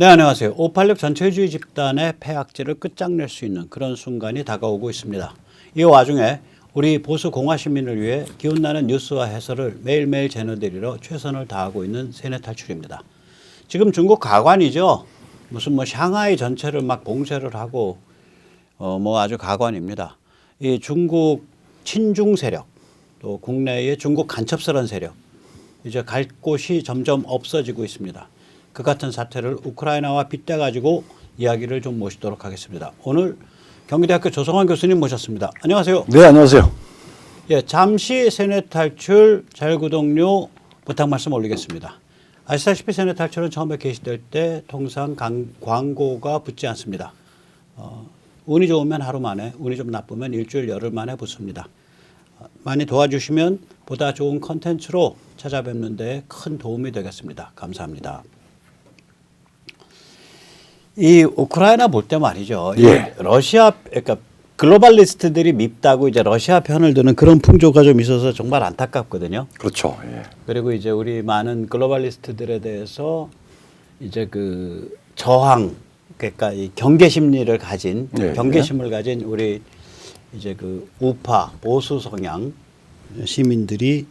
네, 안녕하세요. 586 전체주의 집단의 폐악질을 끝장낼 수 있는 그런 순간이 다가오고 있습니다. 이 와중에 우리 보수 공화 시민을 위해 기운나는 뉴스와 해설을 매일매일 제너드리러 최선을 다하고 있는 세뇌 탈출입니다. 지금 중국 가관이죠. 무슨 샹하이 전체를 막 봉쇄를 하고 아주 가관입니다. 이 중국 친중 세력, 또 국내의 중국 간첩스러운 세력, 이제 갈 곳이 점점 없어지고 있습니다. 그 같은 사태를 우크라이나와 빗대 가지고 이야기를 좀 모시도록 하겠습니다. 오늘 경기대학교 조성환 교수님 모셨습니다. 안녕하세요. 네, 안녕하세요. 예, 잠시 세뇌 탈출 자율구독료 부탁 말씀 올리겠습니다. 아시다시피 세뇌 탈출은 처음에 게시될 때 통상 광고가 붙지 않습니다. 운이 좋으면 하루 만에, 운이 좀 나쁘면 일주일, 열흘 만에 붙습니다. 많이 도와주시면 보다 좋은 컨텐츠로 찾아뵙는 데 큰 도움이 되겠습니다. 감사합니다. 이 우크라이나 볼 때 말이죠. 예. 러시아, 그러니까 글로벌리스트들이 밉다고 이제 러시아 편을 드는 그런 풍조가 좀 있어서 정말 안타깝거든요. 그렇죠. 예. 그리고 이제 우리 많은 글로벌리스트들에 대해서 이제 그 저항, 그러니까 이 경계 심리를 가진, 예. 경계심을 가진 우리 이제 그 우파 보수 성향 시민들이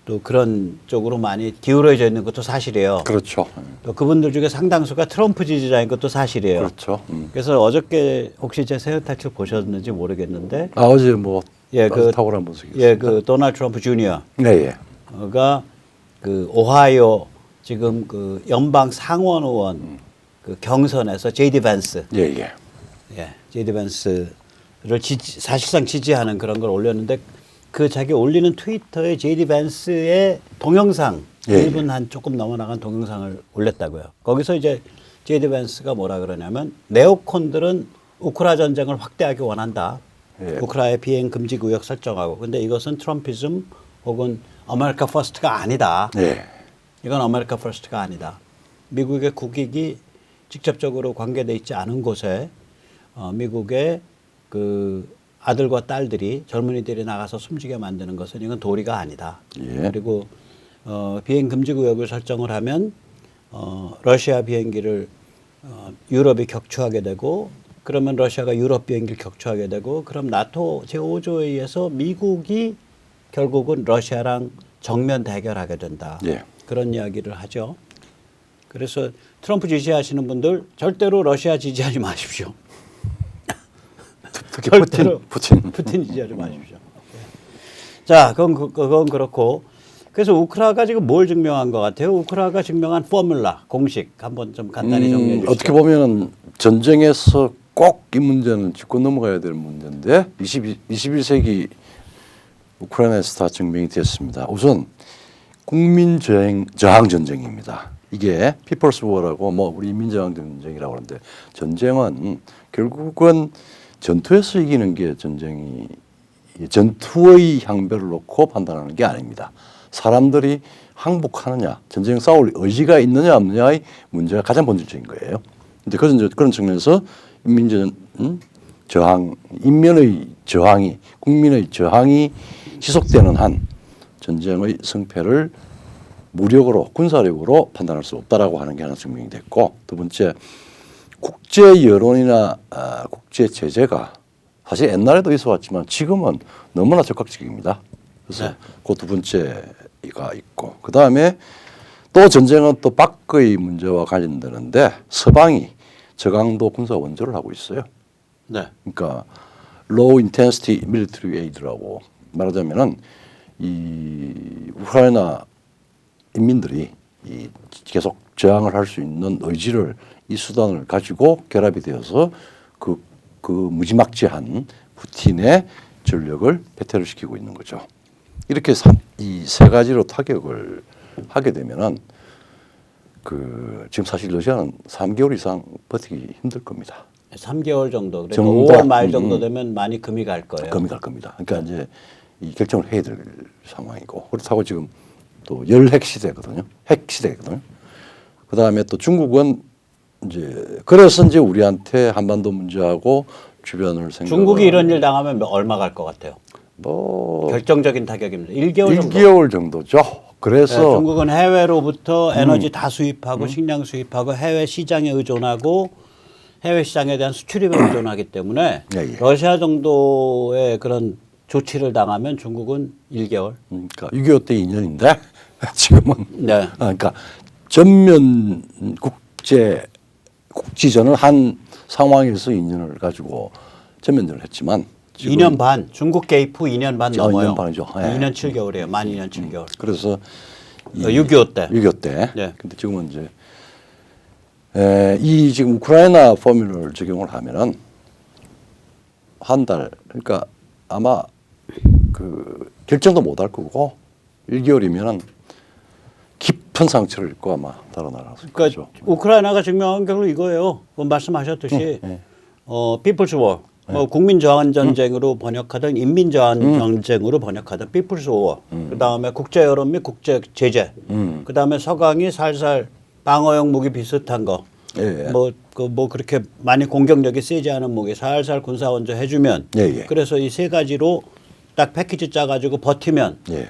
또 그런 쪽으로 많이 기울어져 있는 것도 사실이에요. 그렇죠. 또 그분들 중에 상당수가 트럼프 지지자인 것도 사실이에요. 그렇죠. 그래서 어저께 혹시 제 세뇌 탈출 보셨는지 모르겠는데, 어제 뭐 예, 그 탁월한 분석이었습니다. 예, 그 도널드 트럼프 주니어가 네, 예. 그 오하이오 지금 그 연방 상원 의원 그 경선에서 제이디 밴스, 예, 예. 예, 제이디 밴스를 사실상 지지하는 그런 걸 올렸는데, 그 자기 올리는 트위터에 제이디 밴스의 동영상, 예, 1분 한 조금 넘어나간 동영상을 올렸다고요. 거기서 이제 제이디 밴스가 뭐라 그러냐면, 네오콘들은 우크라 전쟁을 확대하기 원한다. 예. 우크라의 비행 금지 구역 설정하고. 근데 이것은 트럼피즘 혹은 아메리카 퍼스트가 아니다. 예. 이건 아메리카 퍼스트가 아니다. 미국의 국익이 직접적으로 관계돼 있지 않은 곳에 미국의 그 아들과 딸들이 젊은이들이 나가서 숨지게 만드는 것은 이건 도리가 아니다. 예. 그리고 비행 금지 구역을 설정을 하면 러시아 비행기를 유럽이 격추하게 되고, 그러면 러시아가 유럽 비행기를 격추하게 되고, 그럼 나토 제5조에 의해서 미국이 결국은 러시아랑 정면 대결하게 된다. 예. 그런 이야기를 하죠. 그래서 트럼프 지지하시는 분들 절대로 러시아 지지하지 마십시오. 특히 절대로 푸틴. 지지하지 마십시오. 자, 그건 그렇고. 그래서 우크라이나가 지금 뭘 증명한 것 같아요? 우크라이나가 증명한 포뮬라, 공식 한번 좀 간단히 정리해 주시죠. 어떻게 보면은 전쟁에서 꼭 이 문제는 짚고 넘어가야 될 문제인데 21세기 우크라이나에서 다 증명이 됐습니다. 우선 국민 저항 전쟁입니다. 이게 피플스 워라고 우리 인민저항 전쟁이라고 하는데, 전쟁은 결국은 전투에서 이기는 게 전쟁이, 전투의 향배를 놓고 판단하는 게 아닙니다. 사람들이 항복하느냐, 전쟁 싸울 의지가 있느냐 없느냐의 문제가 가장 본질적인 거예요. 근데 그런 측면에서 저항, 인민의 저항이, 국민의 저항이 지속되는 한 전쟁의 승패를 무력으로, 군사력으로 판단할 수 없다라고 하는 게 하나 증명이 됐고, 두 번째, 국제 여론이나 국제 제재가 사실 옛날에도 있어왔지만 지금은 너무나 적극적입니다. 그래서 네. 그 두 번째가 있고, 그 다음에 또 전쟁은 또 밖의 문제와 관련되는데 서방이 저강도 군사 원조를 하고 있어요. 네. 그러니까 low intensity military aid라고 말하자면은 이 우크라이나 인민들이 이 계속 저항을 할 수 있는 의지를, 이 수단을 가지고 결합이 되어서 그 무지막지한 푸틴의 전력을 패퇴를 시키고 있는 거죠. 이렇게 이 세 가지로 타격을 하게 되면은 지금 사실 러시아는 3개월 이상 버티기 힘들 겁니다. 3개월 정도. 그러니까 정도. 5월 말 정도 되면 많이 금이 갈 거예요. 금이 갈 겁니다. 그러니까 이제 이 결정을 해야 될 상황이고, 그렇다고 지금 또 열핵 시대거든요. 핵 시대거든요. 그 다음에 또 중국은 이제 그래서 이제 우리한테 한반도 문제하고 주변을 생각. 중국이 이런 일 당하면 얼마 갈 것 같아요? 뭐 결정적인 타격입니다. 1개월 정도. 1개월 정도죠. 그래서 중국은 해외로부터 에너지 다 수입하고 식량 수입하고 해외 시장에 의존하고 해외 시장에 대한 수출입에 의존하기 때문에 예, 예. 러시아 정도의 그런 조치를 당하면 중국은 1개월. 그러니까 6.25 때 2년인데 지금은 네. 그러니까 전면 국지전을 한 상황에서 2년을 가지고 전면전을 했지만 지금 2년 반. 중국 개입 후 2년 반 넘어요. 2년 반이죠. 예. 2년 7개월이에요. 만 2년 7개월. 그래서 6.25 때. 6.25 때. 네. 근데 지금은 이제 이 지금 우크라이나 포뮬러를 적용을 하면은 한 달 그러니까 아마 그 결정도 못 할 거고 1개월이면은 깊은 상처를 입고 아마 달아나라고 그러니까 거죠. 우크라이나가 증명한 결국 이거예요. 말씀하셨듯이 피플스 워, 뭐 국민 저항 전쟁으로 번역하든 인민 저항 전쟁으로 번역하든 피플스 워. 그다음에 국제 여론 및 국제 제재. 그다음에 서강이 살살 방어용 무기 비슷한 거. 예, 예. 뭐 그렇게 많이 공격력이 세지 않은 무기 살살 군사 원조 해주면. 예, 예. 그래서 이 세 가지로 딱 패키지 짜가지고 버티면 예.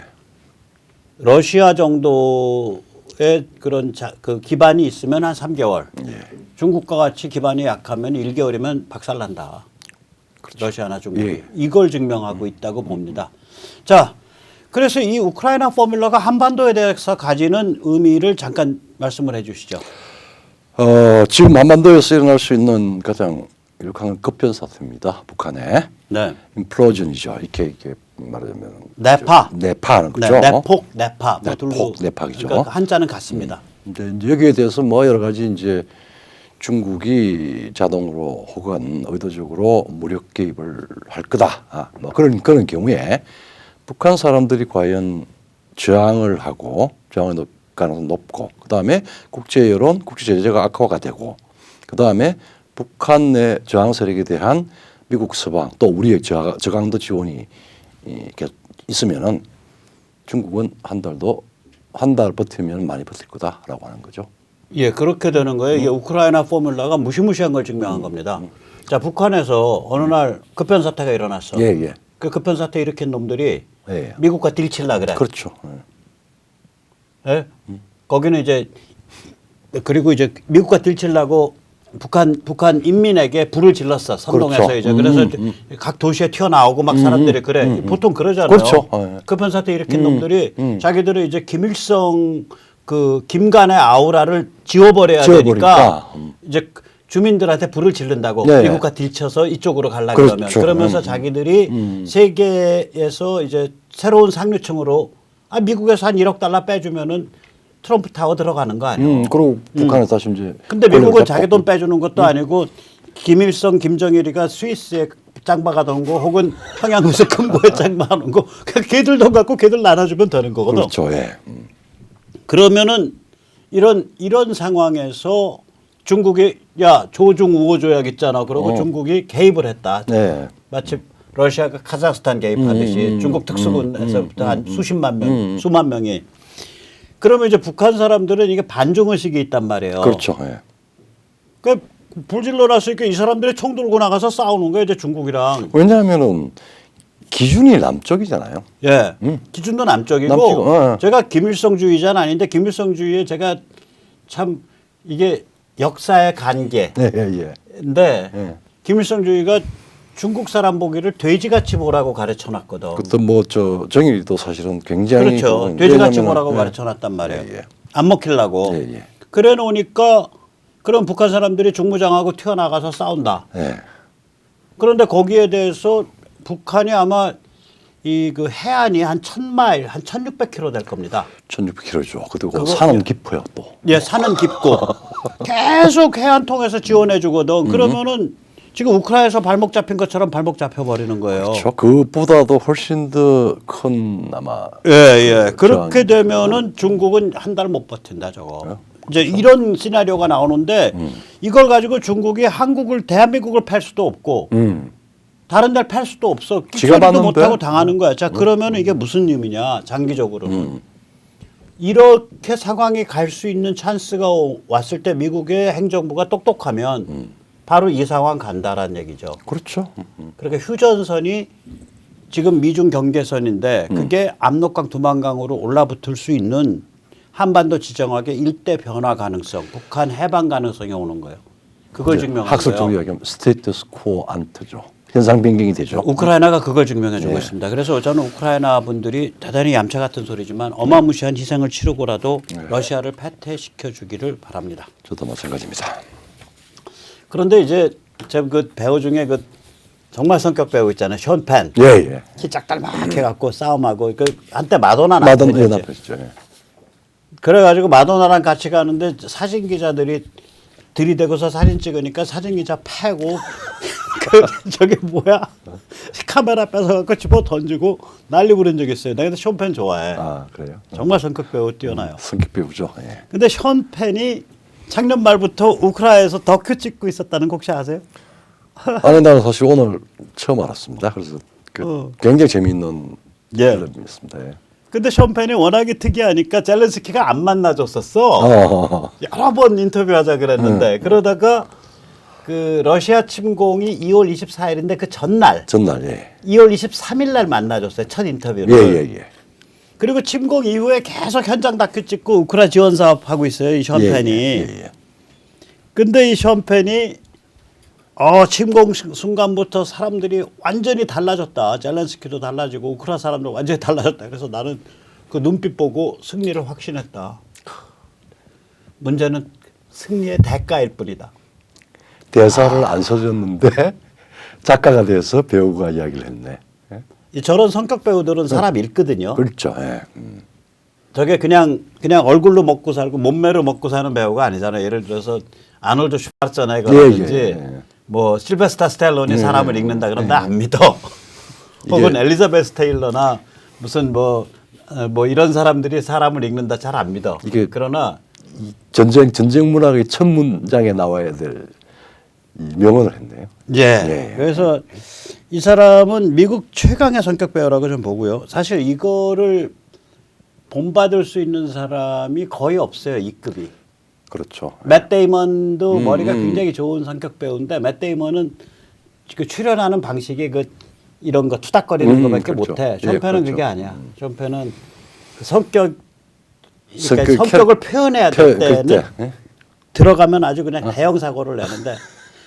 러시아 정도의 그런 그 기반이 있으면 한 3개월. 예. 중국과 같이 기반이 약하면 1개월이면 박살난다. 러시아나 중국이. 예. 이걸 증명하고 있다고 봅니다. 자, 그래서 이 우크라이나 포뮬러가 한반도에 대해서 가지는 의미를 잠깐 말씀을 해 주시죠. 지금 한반도에서 일어날 수 있는 가장 유력한 급변 사태입니다. 북한의 네. 임플로전이죠. 이렇게 말하자면 네파. 내파하는 거죠. 네, 내폭, 내파. 뭐 둘로 내폭, 내파이죠. 그러니까 한자는 같습니다. 이제 여기에 대해서 뭐 여러 가지 이제 중국이 자동으로 혹은 의도적으로 무력 개입을 할 거다. 뭐 그런 경우에 북한 사람들이 과연 저항을 하고 저항의 가능성이 높고 그다음에 국제 여론, 국제 제재가 악화가 되고 그다음에 북한 내 저항 세력에 대한 미국 서방 또 우리의 저강도 지원이 이렇게 있으면은 중국은 한 달 버티면 많이 버틸 거다라고 하는 거죠. 예, 그렇게 되는 거예요. 이게 우크라이나 포뮬러가 무시무시한 걸 증명한 겁니다. 자, 북한에서 어느 날 급변 사태가 일어났어. 예, 예. 그 급변 사태 일으킨 놈들이 예. 미국과 딜칠라 그래. 그렇죠. 예. 예? 거기는 이제 그리고 이제 미국과 딜칠라고 북한 인민에게 불을 질렀어. 선동해서 그렇죠. 이제 그래서 각 도시에 튀어나오고 막 사람들이 그래. 보통 그러잖아요. 그렇죠. 급변 사태 일으킨 놈들이 자기들은 이제 김일성 그 김간의 아우라를 지워버려야 되니까 이제 주민들한테 불을 지른다고 네. 미국과 딜쳐서 이쪽으로 가려고 그렇죠. 그러면 그러면서 자기들이 세계에서 이제 새로운 상류층으로 미국에서 한 1억 달러 빼주면은 트럼프 타워 들어가는 거 아니에요. 그리고 북한에 다시 이제 근데 미국은 자기 돈 빼주는 것도 아니고 김일성, 김정일이가 스위스에 짱 박아놓은 거 혹은 평양에서 금고에 짱 박아놓은 거 그냥 걔들 돈 갖고 걔들 나눠주면 되는 거거든. 그렇죠. 예. 그러면은 이런 상황에서 중국이 야 조중 우호 조약 있잖아. 그러고 중국이 개입을 했다. 네. 마치 러시아가 카자흐스탄 개입하듯이 중국 특수군에서부터 한 수십만 명, 수만 명이. 그러면 이제 북한 사람들은 이게 반중 의식이 있단 말이에요. 그렇죠. 예. 그 불질러 놨으니까 이 사람들이 총 들고 나가서 싸우는 거예요, 이제 중국이랑. 왜냐하면은 기준이 남쪽이잖아요. 예. 기준도 남쪽이고 남쪽, 제가 김일성주의자는 아닌데 김일성주의에 제가 참 이게 역사의 관계. 예, 예. 근데 예. 김일성주의가 중국 사람 보기를 돼지같이 보라고 가르쳐 놨거든. 그때 뭐 정일이도 사실은 굉장히 그렇죠. 돼지같이 보라고 가르쳐 놨단 말이에요. 예, 예. 안 먹히려고. 예, 예. 그래 놓으니까 그럼 북한 사람들이 중무장하고 튀어나가서 싸운다. 예. 그런데 거기에 대해서 북한이 아마 이 그 해안이 한 1000마일, 한 1600km 될 겁니다. 1600km죠. 그리고 산은 깊어요 또. 예, 산은 깊고 계속 해안 통해서 지원해 주거든. 그러면은 지금 우크라이나에서 발목 잡힌 것처럼 발목 잡혀 버리는 거예요. 그렇죠. 그보다도 훨씬 더 큰 아마. 예, 예. 그렇게 되면은 중국은 한 달 못 버틴다 저거. 이제 이런 시나리오가 나오는데 이걸 가지고 중국이 대한민국을 팔 수도 없고 다른 데를 팔 수도 없어. 끼쳐도 못하고 당하는 거야. 자, 그러면 이게 무슨 의미냐 장기적으로는. 이렇게 상황이 갈 수 있는 찬스가 왔을 때 미국의 행정부가 똑똑하면 바로 이 상황 간다라는 얘기죠. 그렇죠. 그러니까 휴전선이 지금 미중 경계선인데 그게 압록강 두만강으로 올라붙을 수 있는 한반도 지정학의 일대 변화 가능성, 북한 해방 가능성이 오는 거예요. 그걸 증명하는 학술적으로 거예요. 이야기하면 스테이터스 코 안트죠. 현상 변경이 되죠. 우크라이나가 그걸 증명해주고 예. 있습니다. 그래서 저는 우크라이나 분들이 대단히 얌체 같은 소리지만 어마무시한 희생을 치르고라도 러시아를 패퇴시켜주기를 바랍니다. 저도 마찬가지입니다. 그런데 이제 제가 그 배우 중에 그 정말 성격 배우 있잖아요. 션 펜. 예, 예. 키 짝달막 해갖고 싸움하고 그 한때 마도나 마던 남편이었지. 연합했죠. 예. 그래가지고 마도나랑 같이 가는데 사진 기자들이 들이대고서 사진 찍으니까 사진 기자 패고 그 저게 뭐야 카메라 뺏어갖고 집어 던지고 난리 부른 적 있어요. 내가 근데 션 펜 좋아해. 아, 그래요? 정말 성격 배우 뛰어나요. 성격 배우죠. 예. 근데 션 펜이 작년 말부터 우크라이나에서 다큐 찍고 있었다는 거 혹시 아세요? 아니 나는 사실 오늘 처음 알았습니다. 그래서 어. 굉장히 재미있는 예. 필름이었습니다. 예. 근데 션 펜이 워낙에 특이하니까 젤렌스키가 안 만나줬었어. 어. 여러 번 인터뷰하자 그랬는데 그러다가 그 러시아 침공이 2월 24일인데 그 전날 전날 예. 2월 23일 날 만나줬어요. 첫 인터뷰를. 예예예. 그리고 침공 이후에 계속 현장 다큐 찍고 우크라 지원 사업 하고 있어요. 이 션 펜이. 예. 근데 이 션 펜이 침공 순간부터 사람들이 완전히 달라졌다. 젤렌스키도 달라지고 우크라 사람도 완전히 달라졌다. 그래서 나는 그 눈빛 보고 승리를 확신했다. 문제는 승리의 대가일 뿐이다. 대사를 안 써줬는데 작가가 돼서 배우가 이야기를 했네. 예? 저런 성격 배우들은 사람 읽거든요. 그렇죠. 예. 저게 그냥 얼굴로 먹고 살고 몸매로 먹고 사는 배우가 아니잖아요. 예를 들어서 아놀드 슈왈츠네거라든지 예. 뭐 실베스타 스텔론이 사람을 읽는다 그러면 나 안 믿어. 혹은 엘리자베스 테일러나 무슨 뭐 이런 사람들이 사람을 읽는다 잘 안 믿어. 이게 그러나 전쟁 문학의 첫 문장에 나와야 될 이 명언을 했네요. 예. 그래서 이 사람은 미국 최강의 성격 배우라고 좀 보고요. 사실 이거를 본받을 수 있는 사람이 거의 없어요. 이 급이. 그렇죠. 맷 데이먼도 머리가 굉장히 좋은 성격 배우인데 맷 데이먼은 그 출연하는 방식이 그 이런 거 투닥거리는 거밖에 그렇죠. 못해. 예, 션 펜은 그렇죠. 그게 아니야. 션 펜은 그 성격을 표현해야 될 때는 그때, 예? 들어가면 아주 그냥 대형 사고를 내는데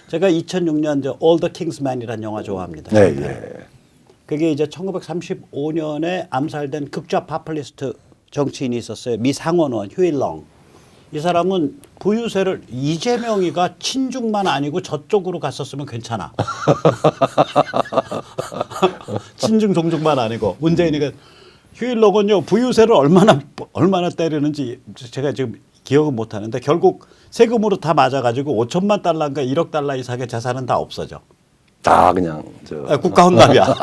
제가 2006년 All the King's Men이라는 영화 좋아합니다. 네, 예. 그게 이제 1935년에 암살된 극좌 파퓰리스트 정치인이 있었어요. 미 상원의원 휴일렁. 이 사람은 부유세를 이재명이가 친중만 아니고 저쪽으로 갔었으면 괜찮아. 친중 종중만 아니고 문재인이가 휴일렁은요 부유세를 얼마나 때리는지 제가 지금 기억은 못 하는데 결국 세금으로 다 맞아가지고 5천만 달러인가 1억 달러 이상의 재산은 다 없어져. 다 그냥 국가 헌납이야.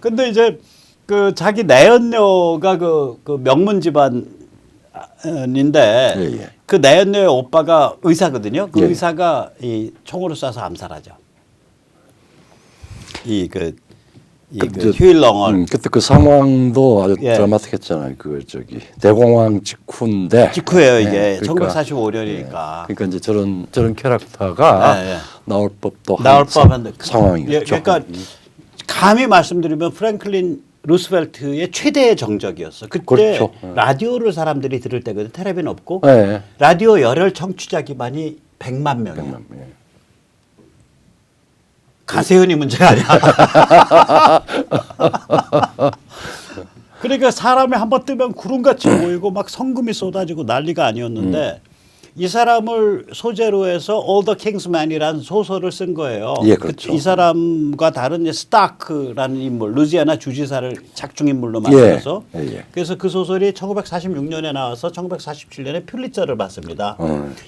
근데 이제 그 자기 내연녀가 그 명문 집안인데 예. 그 내연녀의 오빠가 의사거든요. 그 예. 의사가 이 총으로 쏴서 암살하죠. 그 휴일렁을 그때 그 상황도 아주 예. 드라마틱했잖아요. 그 대공황 직후인데 직후예요 이게 예, 그러니까, 1945년이니까. 그러니까 이제 저런 캐릭터가 예, 예. 나올 법도 나올 법한 상황이었죠. 그러니까 감히 말씀드리면 프랭클린 루스벨트의 최대의 정적이었어. 그때 그렇죠. 라디오를 사람들이 들을 때거든. 텔레비는 없고 예. 라디오 열혈 청취자 기반이 100만 명이야. 예. 가세현이 문제가 아니야. 그러니까 사람이 한번 뜨면 구름같이 보이고 막 성금이 쏟아지고 난리가 아니었는데 이 사람을 소재로 해서 All the King's Men이라는 소설을 쓴 거예요. 예, 그렇죠. 이 사람과 다른 스타크라는 인물, 루지애나 주지사를 작중 인물로 만들어서 예. 그래서 그 소설이 1946년에 나와서 1947년에 퓰리처를 받습니다.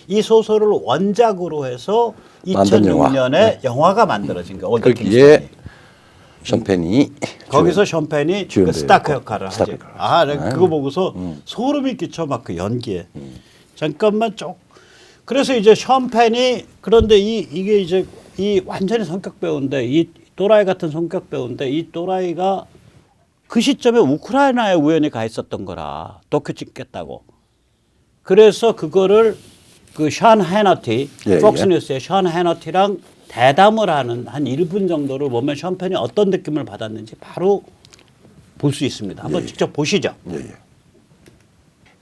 이 소설을 원작으로 해서 만든 2006년에 영화가 만들어진 거예요. All the King's 거기에 Men이. 샴페인이 거기서 샴페인이 그 주연배였고, 스타크 역할을 하죠. 스타크 역할을 아, 내가 그거 보고서 소름이 끼쳐 막 그 연기에. 잠깐만 그래서 이제 샴페인이 그런데 이게 이제 이 완전히 성격 배우인데 이 또라이 같은 성격 배우인데 이 또라이가 그 시점에 우크라이나에 우연히 가 있었던 거라 다큐 찍겠다고. 그래서 그거를 그 션 해너티 예, 폭스뉴스의 션 해너티랑 대담을 하는 한 1분 정도를 보면 션펜이 어떤 느낌을 받았는지 바로 볼 수 있습니다. 한번 직접 보시죠. 예, 예.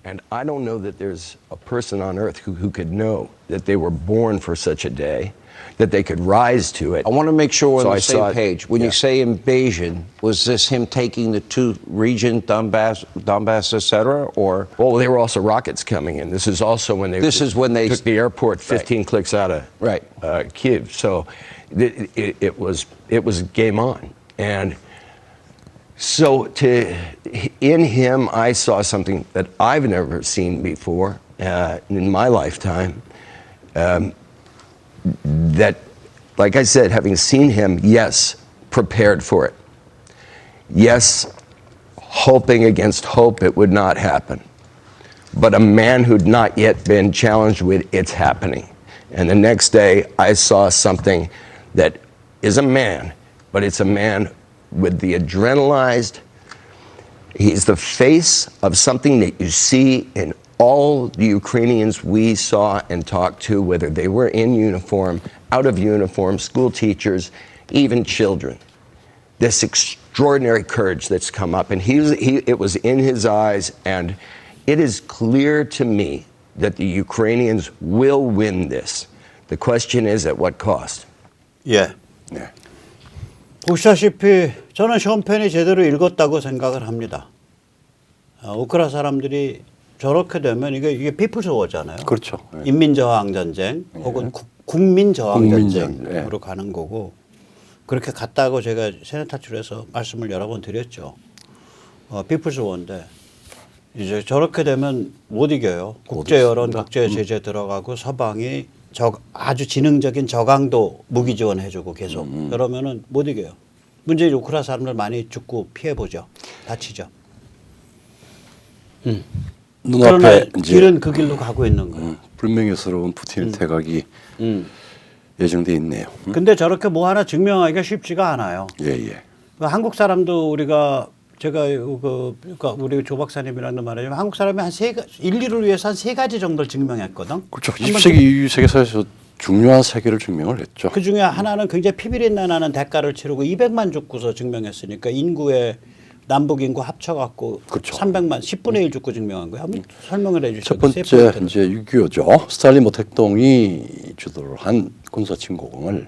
And I don't know that there's a person on earth who could know that they were born for such a day, that they could rise to it. I want to make sure we're So on I the same saw it, page. When you yeah. say invasion, was this him taking the two regions, Donbass, etc., or Well, there were also rockets coming in. This is also when they This is when they- took the airport 15 clicks out of Right. Kyiv. So it was game on. And so in him, I saw something that I've never seen before in my lifetime. That, like I said, having seen him, yes, prepared for it. Yes, hoping against hope it would not happen. But a man who'd not yet been challenged with it's happening. And the next day, I saw something that is a man, but it's a man with the adrenalized. He's the face of something that you see in all the Ukrainians we saw and talked to, whether they were in uniform, out of uniform, school teachers, even children. This extraordinary courage that's come up, and it was in his eyes, and it is clear to me that the Ukrainians will win this. The question is at what cost? 예. 네. 보시다시피 저는 션펜이 제대로 읽었다고 생각을 합니다. 우크라 사람들이 저렇게 되면 이게 피플스 워잖아요. 그렇죠. 예. 인민저항전쟁 혹은 국민저항전쟁으로 국민전, 예. 가는 거고 그렇게 갔다고 제가 세네타출에서 말씀을 여러 번 드렸죠. 피플스 워인데 이제 저렇게 되면 못 이겨요. 국제 여론, 국제 제재 들어가고 서방이 아주 지능적인 저강도 무기 지원해주고 계속 그러면은 못 이겨요. 문제는 우크라 사람들 많이 죽고 피해 보죠. 다치죠. 그러나 눈앞에 이제 길은 그 길로 가고 있는 거예요. 불명예스러운 푸틴의 태각이 예정돼 있네요. 근데 저렇게 뭐 하나 증명하기가 쉽지가 않아요. 예, 예. 한국 사람도 우리가 제가 그러니까 우리 조 박사님이랑도 말하지만 한국 사람이 한 인류를 위해서 한 3가지 정도를 증명했거든. 그렇죠. 20세기 세계사에서 중요한 세계를 증명을 했죠. 그 중에 하나는 굉장히 피비린내 나는 대가를 치르고 200만 죽고서 증명했으니까 인구의 남북 인구 합쳐갖고 그렇죠. 300만 10분의 1 죽고 증명한 거예요. 한번 설명을 해주시죠. 첫 번째 이제 6.25죠. 스탈린 모택동이 주도를 한 군사 침공을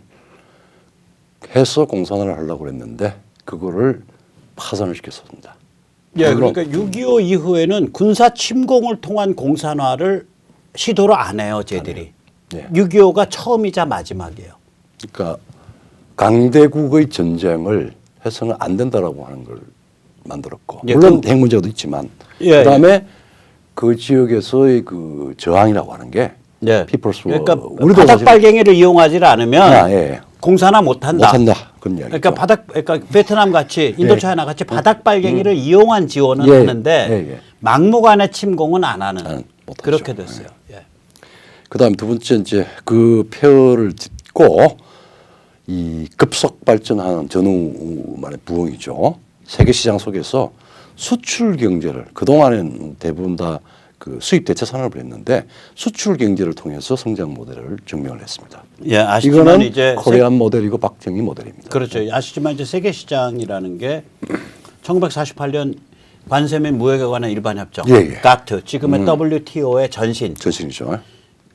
해서 공산화를 하려고 했는데 그거를 파산을 시켰습니다. 예, 그러니까 6.25 이후에는 군사 침공을 통한 공산화를 시도를 안 해요, 쟤들이. 네. 6.25가 처음이자 마지막이에요. 그러니까 강대국의 전쟁을 해서는 안 된다라고 하는 걸 만들었고 예, 물론 핵 문제도 있지만 예, 그다음에 그 지역에서의 그 저항이라고 하는 게 예. 피플스 그러니까 우리도 바닥 사실 빨갱이를 이용하지 않으면 예. 공산화 못한다. 못한다 그런 이야기죠. 그러니까 베트남 같이 인도차이나 같이 바닥 빨갱이를 이용한 지원은 예, 하는데 예, 예. 막무가내 침공은 안 하는 못하죠. 그렇게 됐어요. 예. 그다음에 두 번째 이제 그 폐허를 딛고 이 급속 발전하는 전후만의 부흥이죠. 세계 시장 속에서 수출 경제를 그동안은 대부분 다 그 수입 대체 산업을 했는데 수출 경제를 통해서 성장 모델을 증명을 했습니다. 예, 아시지만 이거는 이제 코리안 모델이고 박정희 모델입니다. 그렇죠. 아시지만 이제 세계 시장이라는 게 1948년 관세 및 무역에 관한 일반 협정, 예, 예. 가트, 지금의 WTO의 전신. 전신이죠.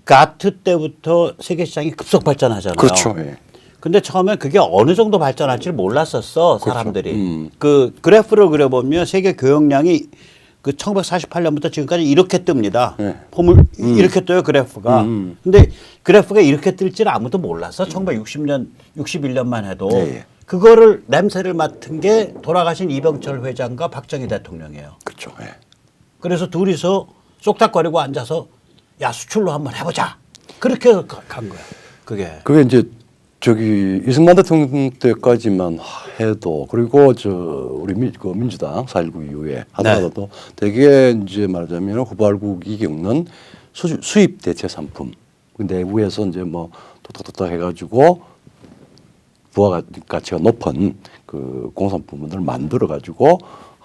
가트 때부터 세계 시장이 급속 발전하잖아요. 그렇죠. 예. 근데 처음에 그게 어느 정도 발전할지를 몰랐었어 사람들이. 그렇죠. 그 그래프를 그려보면 세계 교역량이 그 1948년부터 지금까지 이렇게 뜹니다. 네. 폼을 이렇게 떠요 그래프가. 근데 그래프가 이렇게 뜰지를 아무도 몰랐어. 1960년, 61년만 해도. 네, 예. 그거를 냄새를 맡은 게 돌아가신 이병철 회장과 박정희 대통령이에요. 그렇죠. 예. 그래서 둘이서 쏙닥거리고 앉아서 야 수출로 한번 해보자. 그렇게 간 거야. 그게 이제 저기 이승만 대통령 때까지만 해도 그리고 저 우리 민주당 4.19 이후에 하더라도 되게 이제 말하자면 후발국이 겪는 수입 대체 상품 내부에서 이제 뭐 톡톡톡 해가지고 부가가치가 높은 그 공산품을 만들어 가지고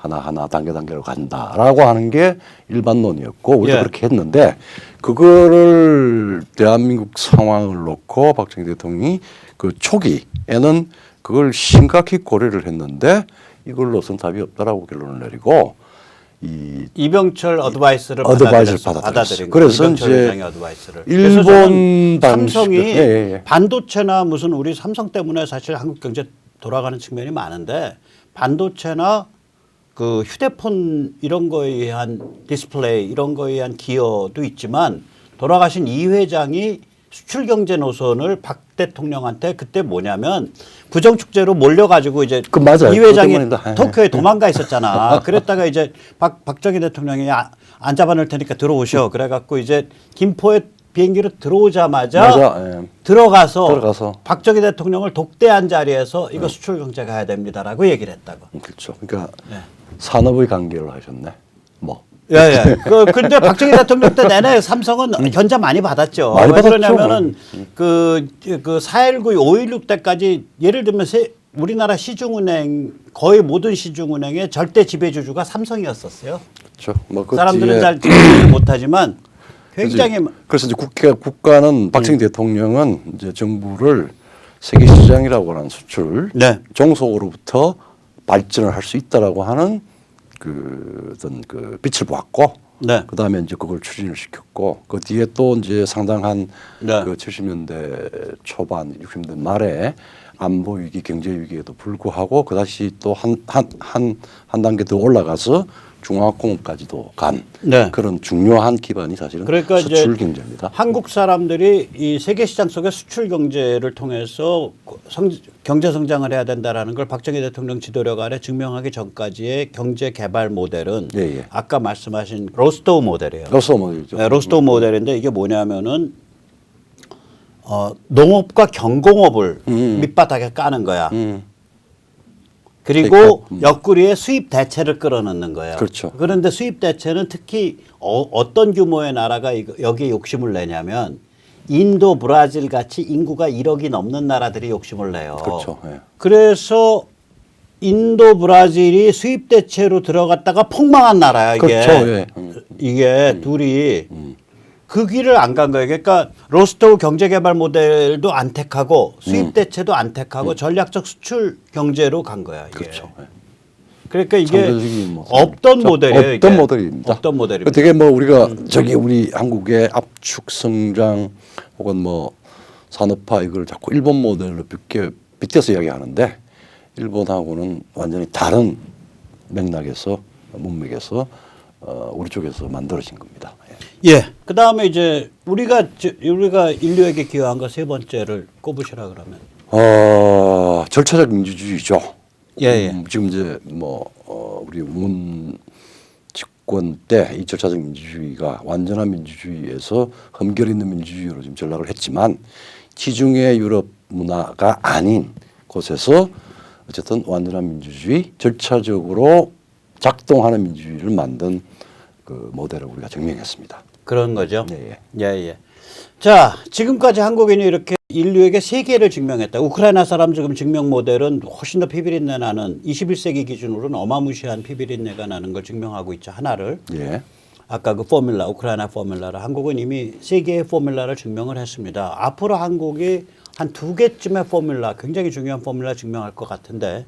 하나하나 단계로 간다라고 하는 게 일반론이었고 우리도 예. 그렇게 했는데 그거를 대한민국 상황을 놓고 박정희 대통령이 그 초기에는 그걸 심각히 고려를 했는데 이걸로선 답이 없다라고 결론을 내리고 이 이병철 어드바이스를 어드바이스를 받아들인 거예요. 그래서 이병철 이제 회장의 어드바이스를. 일본 그래서 저는 방식 삼성이 예. 반도체나 무슨 우리 삼성 때문에 사실 한국 경제 돌아가는 측면이 많은데 반도체나 그 휴대폰 이런 거에 의한 디스플레이 이런 거에 의한 기여도 있지만 돌아가신 이 회장이 수출 경제 노선을 박 대통령한테 그때 뭐냐면 부정축제로 몰려가지고 이제 그 맞아요. 이 회장이 그것 때문이다. 터키에 도망가 있었잖아. 그랬다가 이제 박정희 대통령이 안 잡아놓을 테니까 들어오셔. 그래갖고 이제 김포에 비행기로 들어오자마자 맞아, 예. 들어가서 박정희 대통령을 독대한 자리에서 이거 수출 경제 가야 됩니다라고 얘기를 했다고. 그렇죠. 그러니까 네. 산업의 관계를 하셨네. 뭐 예, 예. 근데 박정희 대통령 때 내내 삼성은 견제 많이 받았죠. 많이 왜 받았죠. 그러냐면은 그 4.19, 5.16 때까지 예를 들면 우리나라 시중은행 거의 모든 시중은행의 절대 지배주주가 삼성이었었어요. 그렇죠. 뭐그 사람들은 뒤에 잘 이해를 못하지만 굉장히 그래서 이제 국가는 박정희 대통령은 이제 정부를 세계 시장이라고 하는 수출 네. 종속으로부터 발전을 할 수 있다라고 하는 그 어떤 그 빛을 보았고 네. 그다음에 이제 그걸 추진을 시켰고 그 뒤에 또 이제 상당한 네. 그 70년대 초반 60년대 말에 안보 위기 경제 위기에도 불구하고 그다시 또 한 단계 더 올라가서 중화공업까지도 간 네. 그런 중요한 기반이 사실은 그러니까 이제 수출 경제입니다. 한국 사람들이 이 세계 시장 속에 수출 경제를 통해서 경제 성장을 해야 된다라는 걸 박정희 대통령 지도력 아래 증명하기 전까지의 경제 개발 모델은 예, 예. 아까 말씀하신 로스토우 모델이에요. 로스토우 모델이죠. 네, 로스토우 모델인데 이게 뭐냐면은 농업과 경공업을 밑바닥에 까는 거야. 그리고 그러니까, 옆구리에 수입 대체를 끌어넣는 거예요. 그렇죠. 그런데 수입 대체는 특히 어떤 규모의 나라가 여기에 욕심을 내냐면 인도, 브라질 같이 인구가 1억이 넘는 나라들이 욕심을 내요. 그렇죠. 예. 그래서 인도, 브라질이 수입 대체로 들어갔다가 폭망한 나라야 이게. 그렇죠. 예. 이게 둘이 그 길을 안 간 거예요. 그러니까 로스토우 경제개발 모델도 안 택하고 수입 대체도 안 택하고 전략적 수출 경제로 간 거야. 이게. 그렇죠. 예. 그러니까 이게 상대적인 뭐 없던 모델이에요. 없던 이게. 모델입니다. 없던 모델입니다. 되게 뭐 우리가 저기 우리 한국의 압축 성장 혹은 뭐 산업화 이걸 자꾸 일본 모델로 빗대서 이야기하는데 일본하고는 완전히 다른 맥락에서 문맥에서 우리 쪽에서 만들어진 겁니다. 예. 그 다음에 이제 우리가 인류에게 기여한 거 세 번째를 꼽으시라 그러면. 절차적 민주주의죠. 예, 예. 지금 이제 뭐 우리 문 집권 때 이 절차적 민주주의가 완전한 민주주의에서 흠결 있는 민주주의로 지금 전락을 했지만 지중해 유럽 문화가 아닌 곳에서 어쨌든 완전한 민주주의, 절차적으로 작동하는 민주주의를 만든 그 모델을 우리가 증명했습니다. 그런 거죠. 예, 예, 예. 자, 지금까지 한국인이 이렇게 인류에게 세 개를 증명했다. 우크라이나 사람 지금 증명 모델은 훨씬 더 피비린내 나는 21세기 기준으로는 어마무시한 피비린내가 나는 걸 증명하고 있죠. 하나를. 예. 아까 그 포뮬라, 우크라이나 포뮬라를 한국은 이미 세 개의 포뮬라를 증명을 했습니다. 앞으로 한국이 한 두 개쯤의 포뮬라, 굉장히 중요한 포뮬라 증명할 것 같은데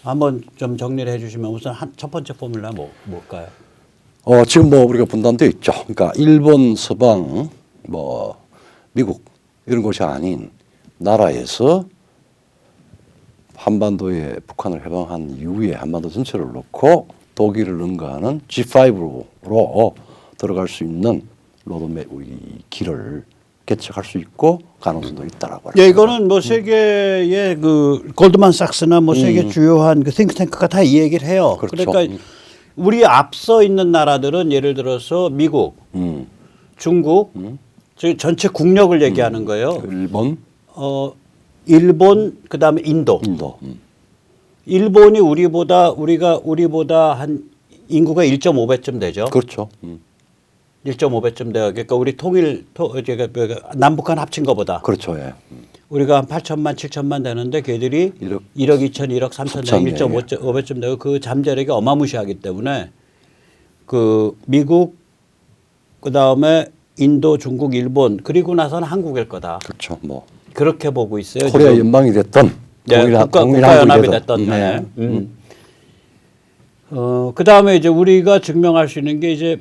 한번 좀 정리를 해주시면 우선 첫 번째 포뮬라 뭘까요? 지금 뭐 우리가 분단되어 있죠. 그러니까 일본, 서방, 뭐 미국 이런 곳이 아닌 나라에서 한반도에 북한을 해방한 이후에 한반도 전체를 놓고 독일을 능가하는 G5로 들어갈 수 있는 로드맵 이 길을 개척할 수 있고 가능성도 있다라고. 예, 이거는 뭐 세계의 그 골드만삭스나 뭐 세계 주요한 그 싱크탱크가 다 이 얘기를 해요. 그렇죠. 그러니까 우리 앞서 있는 나라들은 예를 들어서 미국, 중국, 즉 전체 국력을 얘기하는 거예요. 일본, 일본 그다음에 인도. 일본이 우리보다 한 인구가 1.5배쯤 되죠. 그렇죠. 1.5배쯤 돼요. 그러니까 우리 남북한 합친 거보다. 그렇죠. 예. 우리가 한 8천만, 7천만 되는데 걔들이 1억 1억 2천, 1억 3천, 3천, 1.5배쯤 되고 그 잠재력이 어마무시하기 때문에 그 미국 그다음에 인도, 중국, 일본 그리고 나서는 한국일 거다. 그렇죠. 뭐 그렇게 보고 있어요. 코리아 지금. 연방이 됐던 네, 국가연합이 됐던 간에. 그다음에 이제 우리가 증명할 수 있는 게 이제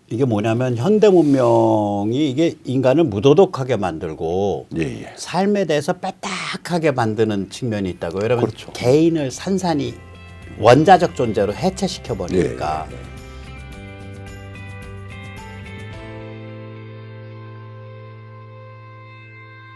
이게 뭐냐면 현대 문명이 이게 인간을 무도덕하게 만들고 예, 예. 삶에 대해서 빼딱하게 만드는 측면이 있다고. 여러분 그렇죠. 개인을 산산이 원자적 존재로 해체시켜 버리니까 예,